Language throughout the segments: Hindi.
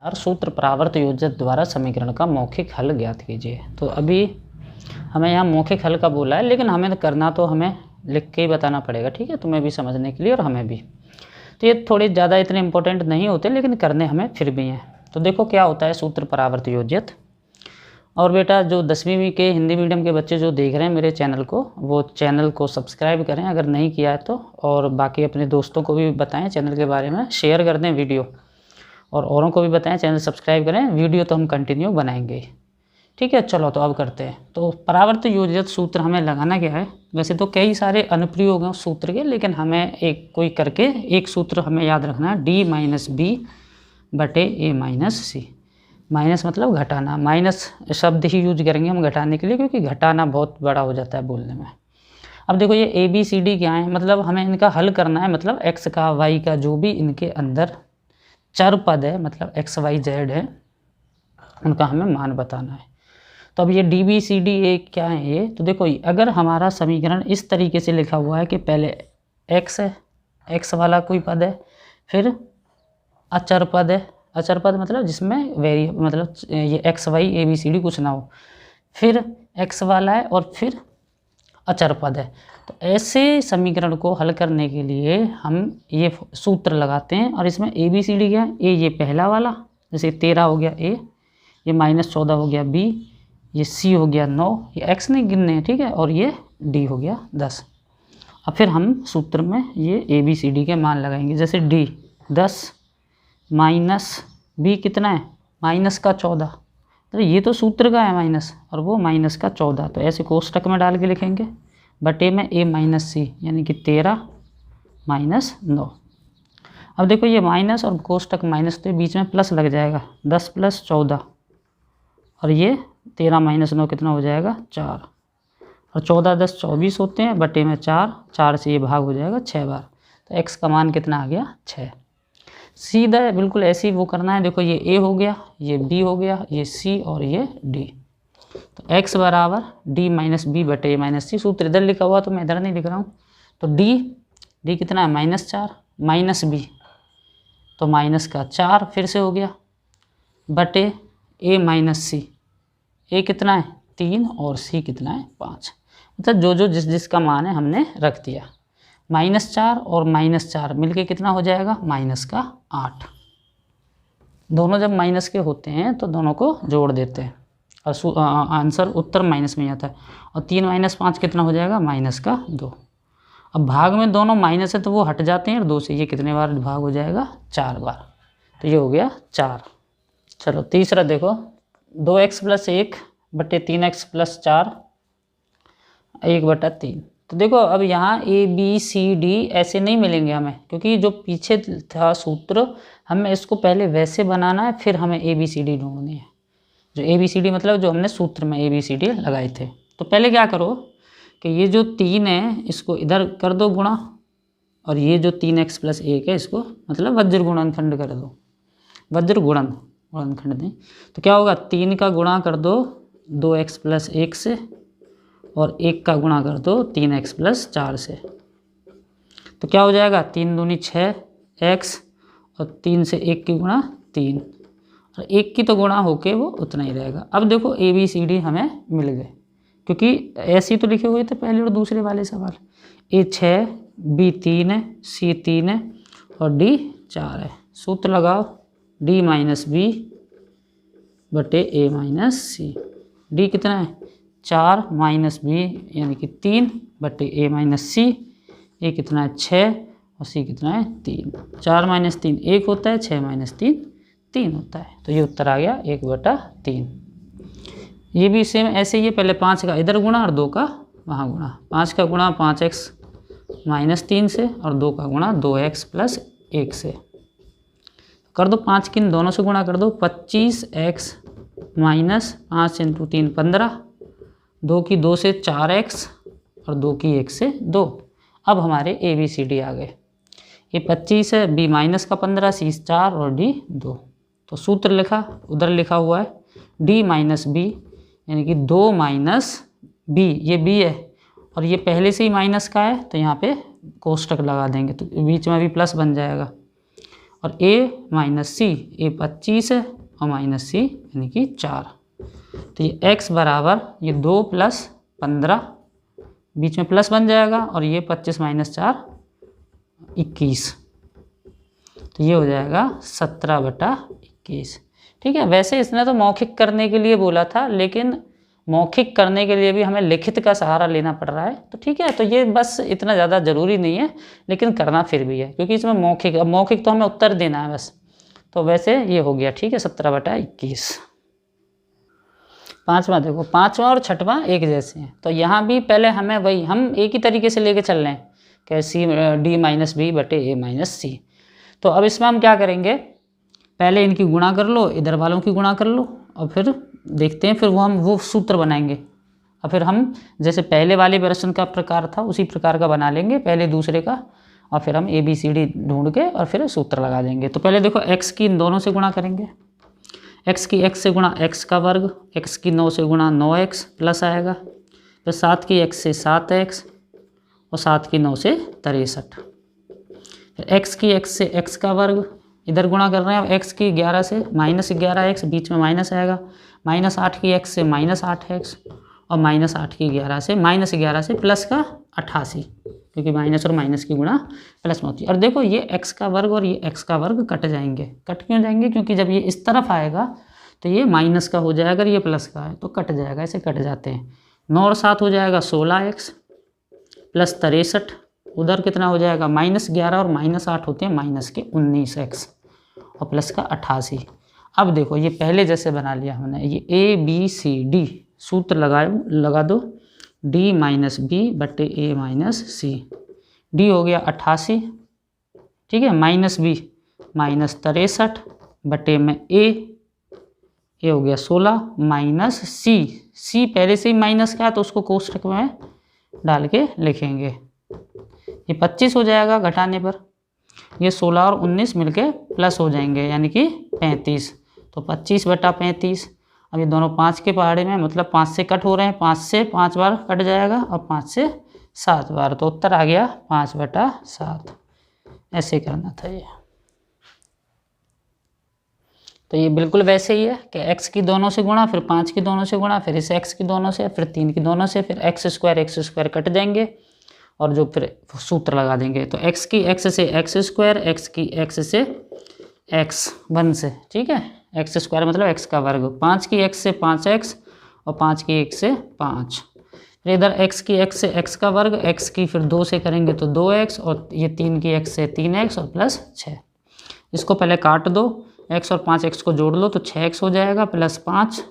और सूत्र परावर्त योजक द्वारा समीकरण का मौखिक हल ज्ञात कीजिए। तो अभी हमें यहाँ मौखिक हल का बोला है, लेकिन हमें करना तो हमें लिख के ही बताना पड़ेगा, ठीक है, तुम्हें भी समझने के लिए और हमें भी। तो ये थोड़े ज़्यादा इतने इंपॉर्टेंट नहीं होते, लेकिन करने हमें फिर भी हैं। तो देखो क्या होता है सूत्र परावर्त योजक। और बेटा जो 10वीं के हिंदी मीडियम के बच्चे जो देख रहे हैं मेरे चैनल को, वो चैनल को सब्सक्राइब करें अगर नहीं किया है तो, और बाकी अपने दोस्तों को भी बताएं चैनल के बारे में, शेयर कर दें वीडियो, और औरों को भी बताएं चैनल सब्सक्राइब करें। वीडियो तो हम कंटिन्यू बनाएंगे, ठीक है। चलो तो अब करते हैं। तो परावर्त योजक सूत्र हमें लगाना क्या है। वैसे तो कई सारे अनुप्रयोग हैं सूत्र के, लेकिन हमें एक कोई करके एक सूत्र हमें याद रखना है, डी माइनस बी बटे ए माइनस सी। माइनस मतलब घटाना, माइनस शब्द ही यूज करेंगे हम घटाने के लिए, क्योंकि घटाना बहुत बड़ा हो जाता है बोलने में। अब देखो ये ए बी सी डी क्या है, मतलब हमें इनका हल करना है, मतलब एक्स का वाई का जो भी इनके अंदर चर पद है, मतलब एक्स वाई जेड है, उनका हमें मान बताना है। तो अब ये D B C D A क्या है ये, तो देखो अगर हमारा समीकरण इस तरीके से लिखा हुआ है कि पहले एक्स है, एक्स वाला कोई पद है, फिर अचर पद है, अचर पद मतलब जिसमें वेरी मतलब ये X Y A B C D कुछ ना हो, फिर एक्स वाला है और फिर अचर पद है। तो ऐसे समीकरण को हल करने के लिए हम ये सूत्र लगाते हैं। और इसमें ए बी सी डी क्या है, ए ये पहला वाला, जैसे 13 हो गया ए, ये -14 हो गया बी, ये सी हो गया 9, ये एक्स नहीं गिनने हैं, ठीक है, और ये डी हो गया 10। अब फिर हम सूत्र में ये ए बी सी डी के मान लगाएंगे, जैसे डी 10 माइनस बी कितना है माइनस का 14, तो ये तो सूत्र का है माइनस, और वो माइनस का 14, तो ऐसे कोष्टक में डाल के लिखेंगे, बटे में ए माइनस सी, यानी कि 13 माइनस 9। अब देखो ये माइनस और कोष्टक माइनस, तो बीच में प्लस लग जाएगा, 10 प्लस 14, और ये 13 माइनस 9 कितना हो जाएगा 4, और 14 10 24 होते हैं, बटे में 4, 4 से ये भाग हो जाएगा 6 बार। तो एक्स का मान कितना आ गया 6। सीधा बिल्कुल ऐसे ही वो करना है। देखो ये ए हो गया, ये बी हो गया, ये सी और ये डी। तो x बराबर डी माइनस बी बटे ए माइनस सी, सूत्र इधर लिखा हुआ तो मैं इधर नहीं लिख रहा हूँ। तो डी कितना है -4 माइनस बी, तो माइनस का 4 फिर से हो गया, बटे ए माइनस सी, ए कितना है 3 और सी कितना है 5। मतलब जो जिसका मान है हमने रख दिया। -4 और -4 मिलके कितना हो जाएगा -8। दोनों जब माइनस के होते हैं तो दोनों को जोड़ देते हैं और आंसर उत्तर माइनस में आता है। और 3 - 5 कितना हो जाएगा -2। अब भाग में दोनों माइनस है तो वो हट जाते हैं, और 2 से ये कितने बार भाग हो जाएगा 4 बार, तो ये हो गया 4। चलो तीसरा देखो, 2x + 1 बटे 3x + 4 1/3। तो देखो अब यहाँ ए बी सी डी ऐसे नहीं मिलेंगे हमें, क्योंकि जो पीछे था सूत्र हमें इसको पहले वैसे बनाना है, फिर हमें ए बी सी डी ढूंढनी है। जो ए बी सी डी मतलब जो हमने सूत्र में ए बी सी डी लगाए थे। तो पहले क्या करो कि ये जो 3 है इसको इधर कर दो गुणा, और ये जो 3x + 1 है इसको मतलब वज्र गुणनखंड कर दो, वज्र गुणनखंड दें। तो क्या होगा 3 का गुणा कर दो 2x + 1 से, और 1 का गुणा कर दो 3x + 4 से। तो क्या हो जाएगा 3 दूनी 6x, और 3 से 1 की गुणा 3, और 1 की तो गुणा होके वो उतना ही रहेगा। अब देखो ए बी सी डी हमें मिल गए, क्योंकि ऐसे ही तो लिखे हुए थे पहले और दूसरे वाले सवाल। ए 6, बी 3 है, सी 3 है, और डी 4 है। सूत्र लगाओ, डी माइनस बी बटे ए माइनस सी। डी कितना है 4 माइनस बी यानी कि 3 बटे ए माइनस सी। ए कितना है 6 और सी कितना है 3। 4 - 3 1 होता है, 6 - 3 3 होता है। तो ये उत्तर आ गया 1/3। ये भी सेम ऐसे ही है, पहले 5 का इधर गुणा और 2 का वहाँ गुणा। 5 का गुणा 5x - 3 से, और 2 का गुणा 2x + 1 से। कर दो 5 की इन दोनों से गुणा कर दो, 25x - 5 × 3 15, 2 की 2 से 4x, और 2 की 1 से 2। अब हमारे ए बी सी डी आ गए। ये 25 है, बी माइनस का 15, सी 4 और डी 2। तो सूत्र लिखा, उधर लिखा हुआ है डी माइनस बी यानी कि 2 माइनस बी, ये बी है और ये पहले से ही माइनस का है, तो यहाँ पे कोष्टक लगा देंगे तो बीच में भी प्लस बन जाएगा। और ए माइनस सी, ए 25 है और माइनस सी यानी कि 4। तो ये x बराबर ये 2 + 15, बीच में प्लस बन जाएगा, और ये 25 - 4 21। तो ये हो जाएगा 17/21। ठीक है, वैसे इसने तो मौखिक करने के लिए बोला था, लेकिन मौखिक करने के लिए भी हमें लिखित का सहारा लेना पड़ रहा है। तो ठीक है, तो ये बस इतना ज़्यादा ज़रूरी नहीं है, लेकिन करना फिर भी है, क्योंकि इसमें मौखिक तो हमें उत्तर देना है बस। तो वैसे ये हो गया, ठीक है, 17/21। पाँचवा देखो, पाँचवा और छठवां एक जैसे हैं, तो यहाँ भी पहले हमें वही हम एक ही तरीके से लेके चल रहे हैं कि D-B/A-C। तो अब इसमें हम क्या करेंगे, पहले इनकी गुणा कर लो, इधर वालों की गुणा कर लो, और फिर देखते हैं, फिर वो सूत्र बनाएंगे, और फिर हम जैसे पहले वाले प्रश्न का प्रकार था उसी प्रकार का बना लेंगे, पहले दूसरे का, और फिर हम ABCD ढूंढ के और फिर सूत्र लगा देंगे। तो पहले देखो, x की इन दोनों से गुणा करेंगे, x की x से गुणा x का वर्ग, x की 9 से गुणा 9x प्लस आएगा, फिर 7 की x से 7x और 7 की 9 से 63। फिर x की x से x का वर्ग, इधर गुणा कर रहे हैं, अब x की 11 से -11x, बीच में माइनस आएगा, -8 की x से -8x और -8 की 11 से -11 से प्लस का 88, क्योंकि माइनस और माइनस की गुणा प्लस में होती है। और देखो, ये x का वर्ग और ये x का वर्ग कट जाएंगे। कट क्यों जाएंगे? क्योंकि जब ये इस तरफ आएगा तो ये माइनस का हो जाएगा, अगर ये प्लस का है तो कट जाएगा, ऐसे कट जाते हैं। 9 और 7 हो जाएगा 16x प्लस 63, उधर कितना हो जाएगा -11 और -8 होते हैं माइनस के 19x और प्लस का 88। अब देखो, ये पहले जैसे बना लिया हमने, ये ABCD सूत्र लगा दो, D-B/A-C। D हो गया 88, ठीक है, -B -63 बटे में A हो गया 16, माइनस C पहले से ही माइनस का है तो उसको कोष्ठक में डाल के लिखेंगे। ये 25 हो जाएगा घटाने पर, ये 16 और 19 मिलके प्लस हो जाएंगे, यानी कि 35। तो 25/35। अब ये दोनों 5 के पहाड़े में, मतलब 5 से कट हो रहे हैं, 5 से 5 बार कट जाएगा और 5 से 7 बार, तो उत्तर आ गया 5/7। ऐसे करना था ये। तो ये बिल्कुल वैसे ही है कि x की दोनों से गुणा, फिर 5 की दोनों से गुणा, फिर इस x की दोनों से, फिर 3 की दोनों से, फिर x² कट जाएंगे और जो फिर सूत्र लगा देंगे। तो x की x से x², x की x से x1 से, ठीक है, x² मतलब x का वर्ग, 5 की x से 5x और 5 की 1 से 5। फिर इधर x की x से x का वर्ग, x की फिर 2 से करेंगे तो 2x, और ये 3 की x से 3x और प्लस 6। इसको पहले काट दो, x और 5x को जोड़ लो तो 6x हो जाएगा प्लस 5,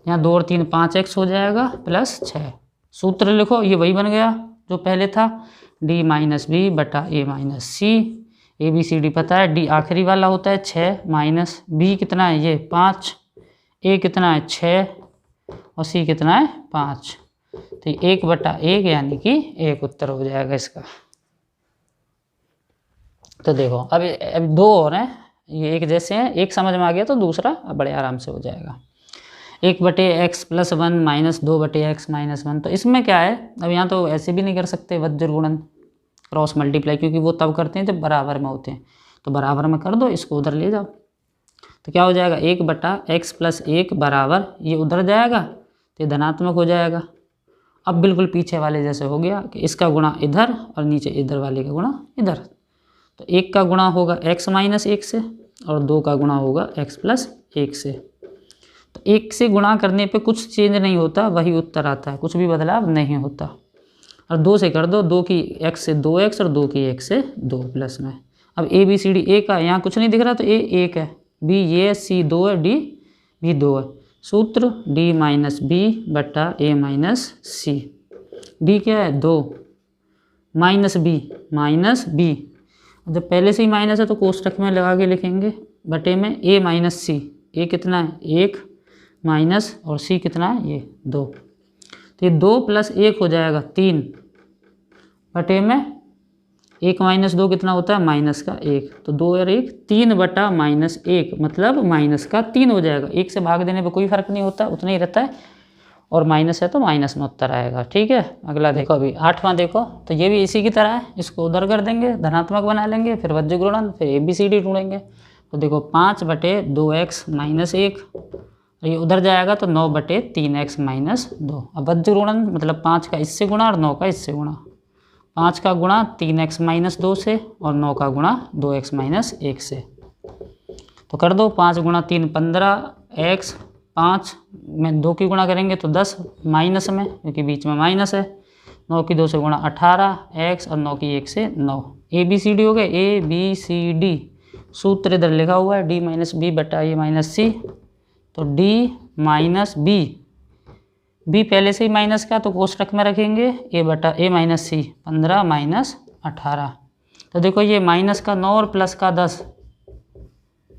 यहाँ 2 और 3 5x हो जाएगा प्लस 6। सूत्र लिखो, ये वही बन गया जो पहले था, D-B/A-C। ABCD पता है, D आखिरी वाला होता है 6, माइनस B कितना है, ये 5, A कितना है 6 और C कितना है 5। तो 1/1 यानी कि 1 उत्तर हो जाएगा इसका। तो देखो, अब 2 और हैं, ये एक जैसे हैं, एक समझ में आ गया तो दूसरा बड़े आराम से हो जाएगा। 1/x + 1 - 2/x - 1। तो इसमें क्या है, अब यहाँ तो ऐसे भी नहीं कर सकते वज्र गुणन, क्रॉस मल्टीप्लाई, क्योंकि वो तब करते हैं जब बराबर में होते हैं। तो बराबर में कर दो, इसको उधर ले जाओ, तो क्या हो जाएगा 1/x + 1 बराबर, ये उधर जाएगा तो ये धनात्मक हो जाएगा। अब बिल्कुल पीछे वाले जैसे हो गया कि इसका गुणा इधर और नीचे इधर वाले का गुणा इधर। तो 1 का गुणा होगा x - 1 से और 2 का गुणा होगा x + 1 से। तो 1 से गुणा करने पे कुछ चेंज नहीं होता, वही उत्तर आता है, कुछ भी बदलाव नहीं होता। और 2 से कर दो, 2 की x से 2x और 2 की 1 से 2 प्लस में। अब ABCD A का यहाँ कुछ नहीं दिख रहा तो A 1 है, B ये है, C 2 है, D भी 2 है। सूत्र D-B/A-C। D क्या है 2, -B जब पहले से ही माइनस है तो कोष्ठक में लगा के लिखेंगे, बटे में A-C। A कितना है 1 माइनस, और C कितना है ये 2। तो ये 2 + 1 हो जाएगा 3, बटे में 1 - 2 कितना होता है -1। तो 2 और 1 3/-1, मतलब -3 हो जाएगा। 1 से भाग देने पे कोई फर्क नहीं होता, उतना ही रहता है। और माइनस है तो माइनस में उत्तर आएगा। ठीक है, अगला देखो, अभी 8वां देखो, तो ये भी इसी की तरह है, इसको उधर कर देंगे, धनात्मक बना लेंगे, फिर वज्र गुणन, फिर ABCD ढूंढेंगे। तो देखो 5/2x - 1, ये उधर जाएगा तो 9/3x - 2। अब वज्र गुणन मतलब 5 का इससे गुणा और 9 का इससे गुणा, 5 का गुणा 3x - 2 से और 9 का गुणा 2x - 1 से। तो कर दो, 5 × 3 15x, 5 में 2 की गुणा करेंगे तो 10 माइनस में, क्योंकि बीच में माइनस है, 9 की 2 से गुणा 18x और 9 की 1 से 9। ABCD हो गए, ABCD। सूत्र इधर लिखा हुआ है D - B/A - C, तो D - B पहले से ही माइनस का, तो कोष्टक में रखेंगे A/A - C, 15 - 18। तो देखो ये माइनस का 9 और प्लस का 10,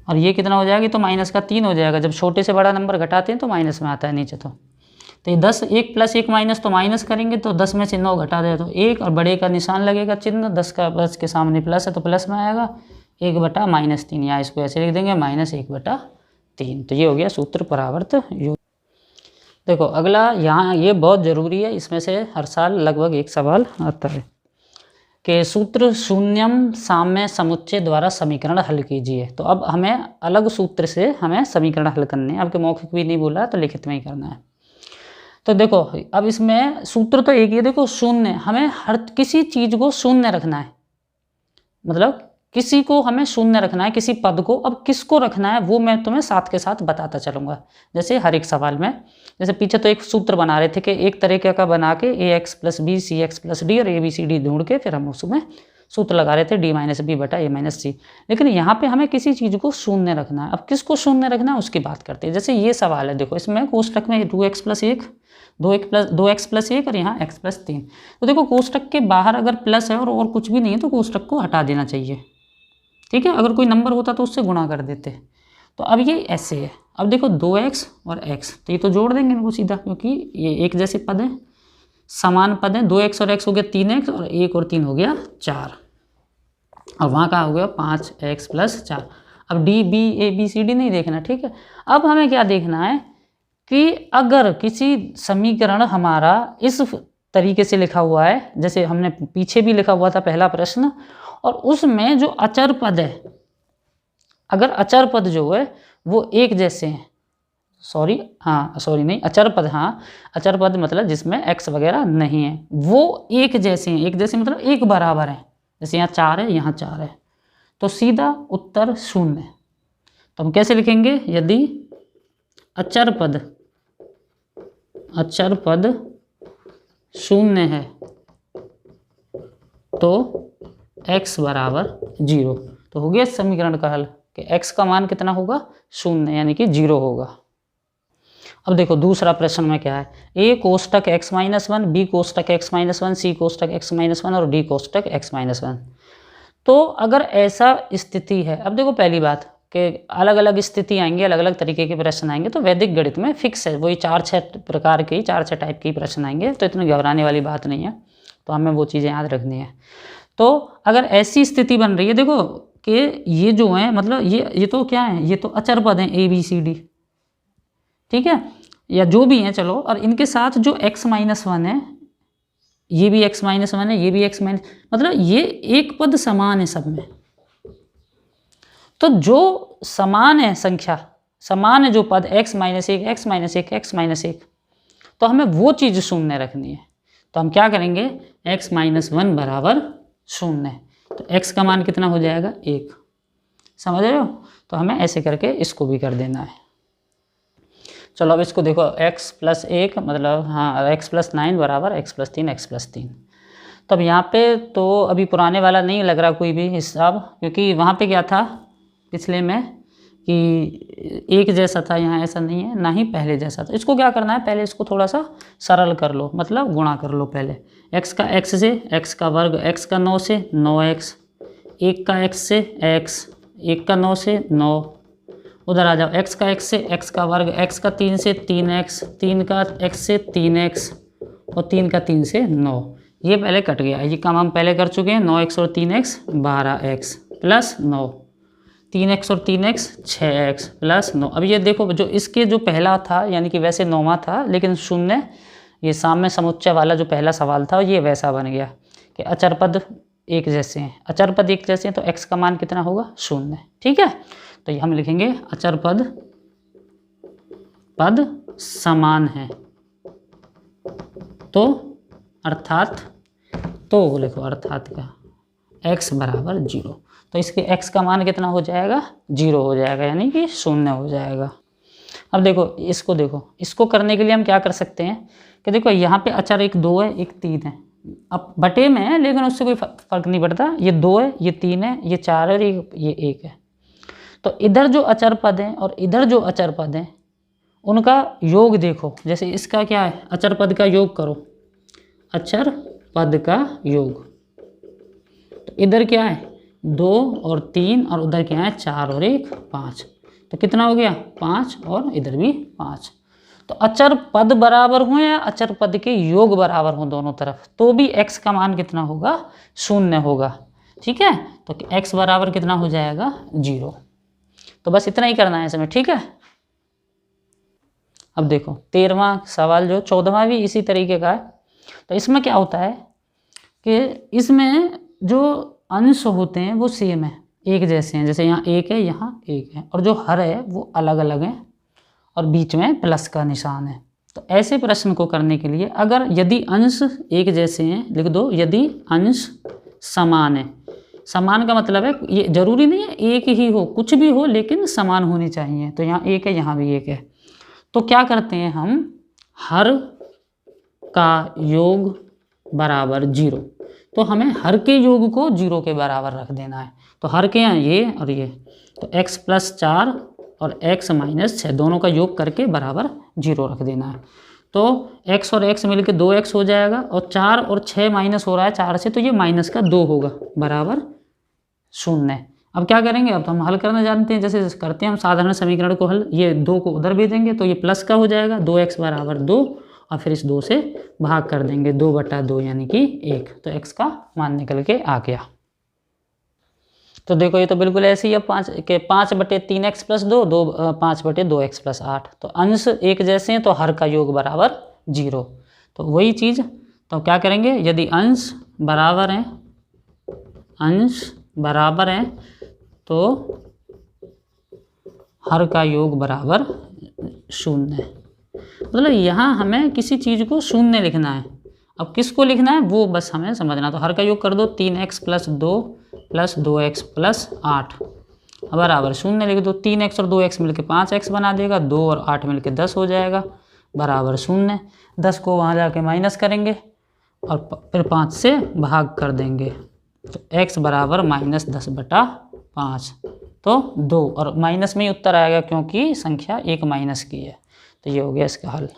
और ये कितना हो जाएगा, तो माइनस का 3 हो जाएगा। जब छोटे से बड़ा नंबर घटाते हैं तो माइनस में आता है नीचे। तो ये 10, 1 + 1 माइनस, तो माइनस करेंगे तो 10 में से 9 घटा दे तो 1, और बड़े का निशान लगेगा चिन्ह, 10 का प्लस के सामने प्लस है तो प्लस में आएगा 1/-3, या इसको ऐसे लिख देंगे -1/3। तो ये हो गया सूत्र परावर्त योग। देखो अगला, यहाँ ये बहुत ज़रूरी है, इसमें से हर साल लगभग एक सवाल आता है कि सूत्र शून्यम साम्य समुच्चय द्वारा समीकरण हल कीजिए। तो अब हमें अलग सूत्र से हमें समीकरण हल करने हैं। आपके मौखिक भी नहीं बोला तो लिखित में ही करना है। तो देखो अब इसमें सूत्र तो एक ही है, देखो शून्य, हमें हर किसी चीज़ को शून्य रखना है, मतलब किसी को हमें शून्य रखना है, किसी पद को। अब किसको रखना है वो मैं तुम्हें साथ के साथ बताता चलूँगा, जैसे हर एक सवाल में। जैसे पीछे तो एक सूत्र बना रहे थे कि एक तरीके का बना के AX + B CX + D और ABCD ढूंढ के फिर हम उसमें सूत्र लगा रहे थे D - B/A - C। लेकिन यहाँ पे हमें किसी चीज़ को शून्य रखना है। अब किसको शून्य रखना है उसकी बात करते हैं। जैसे ये सवाल है, देखो इसमें कोष्टक में 2x + 1, 2x + 1 और यहाँ x + 3। तो देखो कोष्टक के बाहर अगर प्लस है और कुछ भी नहीं है तो कोष्टक को हटा देना चाहिए। ठीक है, अगर कोई नंबर होता तो उससे गुणा कर देते। तो अब ये ऐसे है। अब देखो 2x और x, तो ये तो जोड़ देंगे इनको सीधा, क्योंकि ये एक जैसे पद हैं, समान पद हैं। 2x और x हो गया 3x, और 1 और 3 हो गया 4, और वहाँ का हो गया 5x + 4। अब D B A B C D नहीं देखना, ठीक है। अब हमें क्या देखना है कि अगर किसी समीकरण हमारा इस तरीके से लिखा हुआ है, जैसे हमने पीछे भी लिखा हुआ था पहला प्रश्न, और उसमें जो अचर पद है, अगर अचर पद जो है वो एक जैसे हैं, अचर पद, हाँ अचर पद मतलब जिसमें x वगैरह नहीं है, वो एक जैसे हैं। एक जैसे मतलब एक बराबर है, जैसे यहाँ 4 है यहाँ 4 है, तो सीधा उत्तर 0। तो हम कैसे लिखेंगे, यदि अचर पद 0 है तो x = 0। तो हो गया इस समीकरण का हल कि x का मान कितना होगा, 0, यानी कि 0 होगा। अब देखो दूसरा प्रश्न में क्या है, A कोष्टक x - 1, B कोष्टक x - 1, C कोष्टक x - 1 और D कोष्टक x - 1। तो अगर ऐसा स्थिति है, अब देखो पहली बात कि अलग अलग स्थिति आएंगे, अलग अलग तरीके के प्रश्न आएंगे, तो वैदिक गणित में फिक्स है वही 4-6 प्रकार के, 4-6 टाइप के प्रश्न आएंगे, तो इतनी घबराने वाली बात नहीं है। तो हमें वो चीज़ें याद रखनी है। तो अगर ऐसी स्थिति बन रही है, देखो कि ये जो है मतलब ये तो क्या है, ये तो अचर पद हैं ABCD, ठीक है, या जो भी हैं चलो, और इनके साथ जो x - 1 है, ये भी x - 1 है, ये भी x - मतलब ये एक पद समान है सब में। तो जो समान है संख्या, समान है जो पद x - 1 x - 1 x - 1, तो हमें वो चीज़ शून्य रखनी है। तो हम क्या करेंगे, x - 1 = 0, तो x का मान कितना हो जाएगा, 1। समझ रहे हो। तो हमें ऐसे करके इसको भी कर देना है। चलो अब इसको देखो, x + 1 मतलब हाँ x + 9 = x + 3 x + 3। तब यहाँ पे तो अभी पुराने वाला नहीं लग रहा कोई भी हिसाब, क्योंकि वहाँ पे क्या था पिछले में कि एक जैसा था, यहाँ ऐसा नहीं है, ना ही पहले जैसा था। इसको क्या करना है, पहले इसको थोड़ा सा सरल कर लो, मतलब गुणा कर लो पहले। x का x से, x का वर्ग, x का 9 से 9x, 1 का x से x, 1 का 9 से 9, उधर आ जाओ, x का x से x का वर्ग, x का 3 से 3x, 3 का x से 3x और 3 का 3 से 9। ये पहले कट गया, ये काम हम पहले कर चुके हैं। 9x और 3x 12x + 9, 3x और 3x 6x प्लस 9। अब ये देखो जो इसके जो पहला था यानी कि वैसे 9वां था लेकिन शून्य, ये साम्य समुच्चय वाला जो पहला सवाल था ये वैसा बन गया कि अचर पद एक जैसे हैं। अचर पद एक जैसे हैं तो x का मान कितना होगा 0। ठीक है, तो ये हम लिखेंगे अचर पद समान है। तो अर्थात तो लिखो अर्थात का x बराबर 0। तो इसके x का मान कितना हो जाएगा 0 हो जाएगा यानी कि 0 हो जाएगा। अब देखो इसको करने के लिए हम क्या कर सकते हैं कि देखो यहाँ पे अचर एक 2 है एक 3 है, अब बटे में है लेकिन उससे कोई फर्क नहीं पड़ता। ये 2 है ये 3 है ये 4 है और ये 1 है। तो इधर जो अचर पद हैं और इधर जो अचर पद हैं उनका योग देखो। जैसे इसका क्या है, अचर पद का योग करो, अचर पद का योग। तो इधर क्या है 2 और 3 और उधर क्या है 4 और 1 5। तो कितना हो गया 5 और इधर भी 5। तो अचर पद बराबर हों या अचर पद के योग बराबर हों दोनों तरफ, तो भी x का मान कितना होगा 0 होगा। ठीक है, तो x बराबर कितना हो जाएगा 0। तो बस इतना ही करना है इसमें। ठीक है, अब देखो 13वां सवाल जो 14वां भी इसी तरीके का है। तो इसमें क्या होता है कि इसमें जो अंश होते हैं वो सेम है, एक जैसे हैं। जैसे यहाँ 1 है यहाँ 1 है और जो हर है वो अलग अलग हैं और बीच में प्लस का निशान है। तो ऐसे प्रश्न को करने के लिए अगर यदि अंश एक जैसे हैं लिख दो, यदि अंश समान है। समान का मतलब है ये जरूरी नहीं है एक ही हो, कुछ भी हो लेकिन समान होनी चाहिए। तो यहाँ 1 है यहाँ भी 1 है। तो क्या करते हैं हम, हर का योग बराबर 0। तो हमें हर के योग को 0 के बराबर रख देना है। तो हर के यहाँ ये और ये, तो x + 4 और x - 6 दोनों का योग करके बराबर 0 रख देना है। तो x और x मिलके 2x हो जाएगा और 4 और 6 माइनस हो रहा है 4 से, तो ये -2 होगा बराबर 0। अब क्या करेंगे, अब तो हम हल करना जानते हैं। जैसे करते हैं हम साधारण समीकरण को हल, ये 2 को उधर भेजेंगे तो ये प्लस का हो जाएगा 2x बराबर 2 और फिर इस 2 से भाग कर देंगे 2/2 यानी कि 1। तो x का मान निकल के आ गया। तो देखो ये तो बिल्कुल ऐसे ही है 5/3x + 2 5/2x + 8। तो अंश एक जैसे हैं तो हर का योग बराबर 0। तो वही चीज़, तो क्या करेंगे, यदि अंश बराबर हैं तो हर का योग बराबर 0। मतलब यहाँ हमें किसी चीज़ को 0 लिखना है। अब किसको लिखना है वो बस हमें समझना। तो हर का योग कर दो 3x + 2 + 2x + 8 बराबर 0 लिख दो। 3x और 2x मिलके 5x बना देगा, 2 और 8 मिलके 10 हो जाएगा बराबर 0। 10 को वहाँ जाके माइनस करेंगे और फिर 5 से भाग कर देंगे। तो x बराबर -10/5। तो 2 और माइनस में ही उत्तर आएगा क्योंकि संख्या 1 माइनस की है। तो ये हो गया इसका हल।